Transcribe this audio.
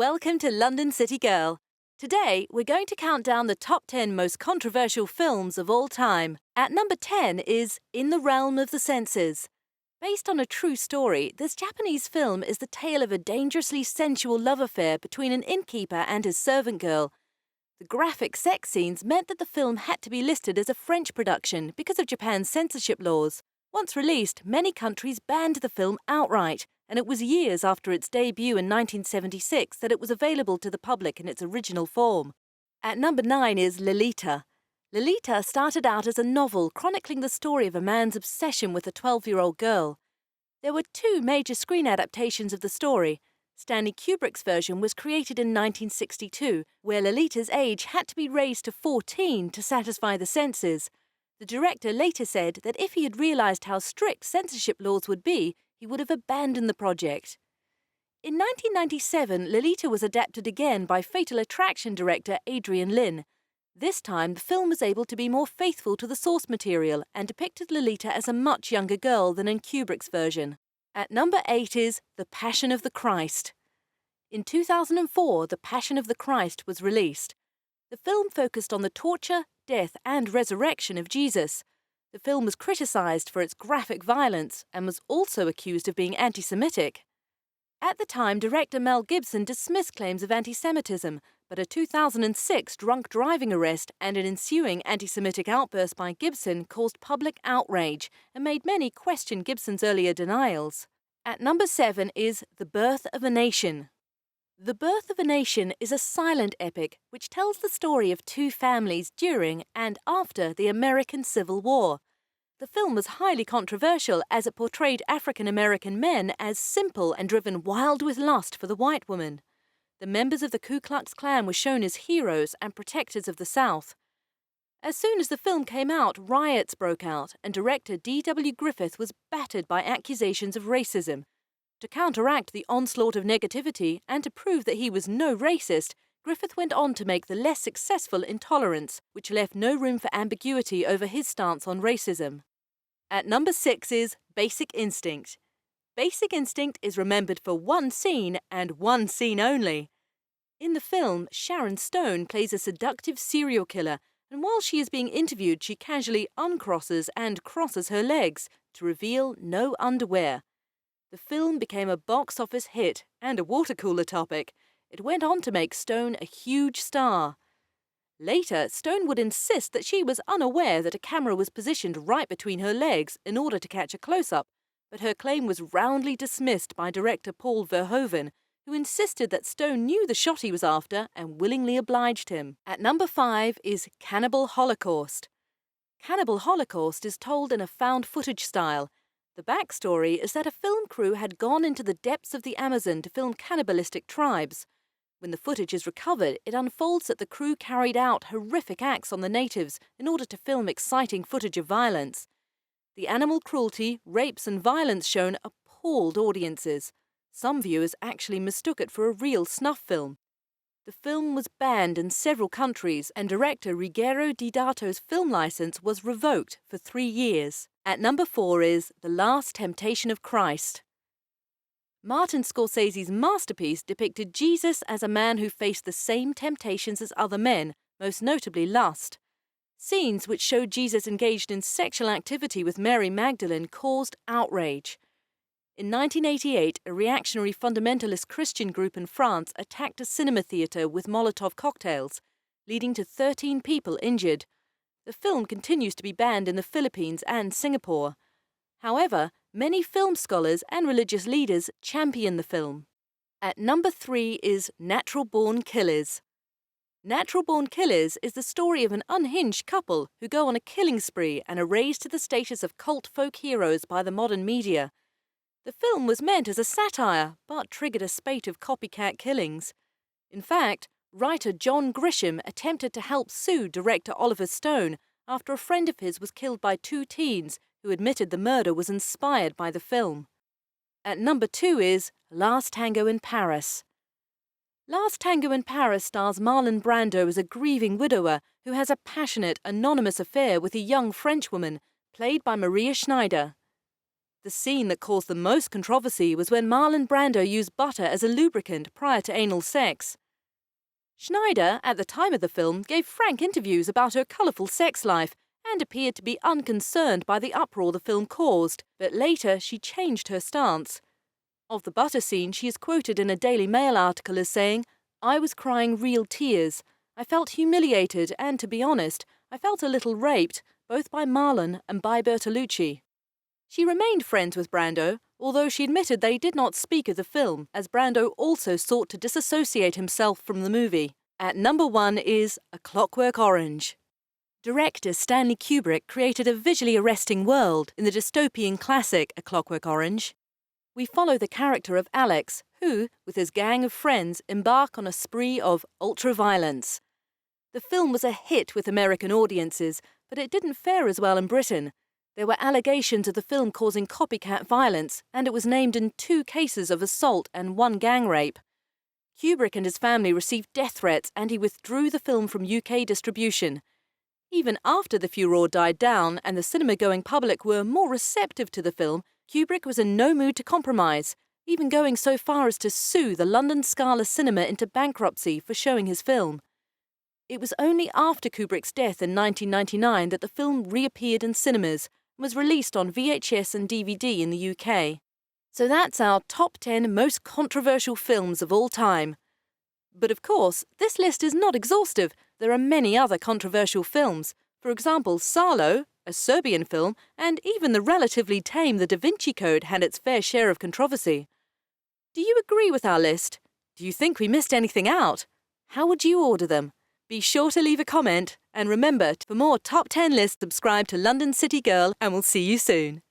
Welcome to London City Girl. Today, we're going to count down the top 10 most controversial films of all time. At number 10 is In the Realm of the Senses. Based on a true story, this Japanese film is the tale of a dangerously sensual love affair between an innkeeper and his servant girl. The graphic sex scenes meant that the film had to be listed as a French production because of Japan's censorship laws. Once released, many countries banned the film outright, and it was years after its debut in 1976 that it was available to the public in its original form. At number 9 is Lolita. Lolita started out as a novel chronicling the story of a man's obsession with a 12-year-old girl. There were two major screen adaptations of the story. Stanley Kubrick's version was created in 1962, where Lolita's age had to be raised to 14 to satisfy the censors. The director later said that if he had realized how strict censorship laws would be, he would have abandoned the project. In 1997, Lolita was adapted again by Fatal Attraction director Adrian Lyne. This time, the film was able to be more faithful to the source material and depicted Lolita as a much younger girl than in Kubrick's version. At number 8 is The Passion of the Christ. In 2004, The Passion of the Christ was released. The film focused on the torture, death and resurrection of Jesus. The film was criticised for its graphic violence and was also accused of being anti-Semitic. At the time, director Mel Gibson dismissed claims of anti-Semitism, but a 2006 drunk driving arrest and an ensuing anti-Semitic outburst by Gibson caused public outrage and made many question Gibson's earlier denials. At number 7 is The Birth of a Nation. The Birth of a Nation is a silent epic which tells the story of two families during and after the American Civil War. The film was highly controversial as it portrayed African-American men as simple and driven wild with lust for the white woman. The members of the Ku Klux Klan were shown as heroes and protectors of the South. As soon as the film came out, riots broke out, and director D.W. Griffith was battered by accusations of racism. To counteract the onslaught of negativity and to prove that he was no racist, Griffith went on to make the less successful Intolerance, which left no room for ambiguity over his stance on racism. At number 6 is Basic Instinct. Basic Instinct is remembered for one scene and one scene only. In the film, Sharon Stone plays a seductive serial killer, and while she is being interviewed, she casually uncrosses and crosses her legs to reveal no underwear. The film became a box office hit and a water cooler topic. It went on to make Stone a huge star. Later, Stone would insist that she was unaware that a camera was positioned right between her legs in order to catch a close-up, but her claim was roundly dismissed by director Paul Verhoeven, who insisted that Stone knew the shot he was after and willingly obliged him. At number 5 is Cannibal Holocaust. Cannibal Holocaust is told in a found footage style. The backstory is that a film crew had gone into the depths of the Amazon to film cannibalistic tribes. When the footage is recovered, it unfolds that the crew carried out horrific acts on the natives in order to film exciting footage of violence. The animal cruelty, rapes and violence shown appalled audiences. Some viewers actually mistook it for a real snuff film. The film was banned in several countries, and director Ruggero Deodato's film license was revoked for 3 years. At number 4 is The Last Temptation of Christ. Martin Scorsese's masterpiece depicted Jesus as a man who faced the same temptations as other men, most notably lust. Scenes which showed Jesus engaged in sexual activity with Mary Magdalene caused outrage. In 1988, a reactionary fundamentalist Christian group in France attacked a cinema theatre with Molotov cocktails, leading to 13 people injured. The film continues to be banned in the Philippines and Singapore. However, many film scholars and religious leaders champion the film. At number 3 is Natural Born Killers. Natural Born Killers is the story of an unhinged couple who go on a killing spree and are raised to the status of cult folk heroes by the modern media. The film was meant as a satire, but triggered a spate of copycat killings. In fact, writer John Grisham attempted to help sue director Oliver Stone after a friend of his was killed by 2 teens who admitted the murder was inspired by the film. At number 2 is Last Tango in Paris. Last Tango in Paris stars Marlon Brando as a grieving widower who has a passionate, anonymous affair with a young Frenchwoman, played by Maria Schneider. The scene that caused the most controversy was when Marlon Brando used butter as a lubricant prior to anal sex. Schneider, at the time of the film, gave frank interviews about her colourful sex life and appeared to be unconcerned by the uproar the film caused, but later she changed her stance. Of the butter scene, she is quoted in a Daily Mail article as saying, "I was crying real tears. I felt humiliated and, to be honest, I felt a little raped, both by Marlon and by Bertolucci." She remained friends with Brando, although she admitted they did not speak of the film, as Brando also sought to disassociate himself from the movie. At number 1 is A Clockwork Orange. Director Stanley Kubrick created a visually arresting world in the dystopian classic A Clockwork Orange. We follow the character of Alex, who, with his gang of friends, embark on a spree of ultra-violence. The film was a hit with American audiences, but it didn't fare as well in Britain. There were allegations of the film causing copycat violence, and it was named in 2 cases of assault and 1 gang rape. Kubrick and his family received death threats, and he withdrew the film from UK distribution. Even after the furore died down and the cinema-going public were more receptive to the film, Kubrick was in no mood to compromise, even going so far as to sue the London Scala Cinema into bankruptcy for showing his film. It was only after Kubrick's death in 1999 that the film reappeared in cinemas and was released on VHS and DVD in the UK. So that's our top 10 most controversial films of all time. But of course, this list is not exhaustive. There are many other controversial films. For example, Salo, a Serbian film, and even the relatively tame The Da Vinci Code had its fair share of controversy. Do you agree with our list? Do you think we missed anything out? How would you order them? Be sure to leave a comment, and remember, for more top 10 lists, subscribe to London City Girl, and we'll see you soon.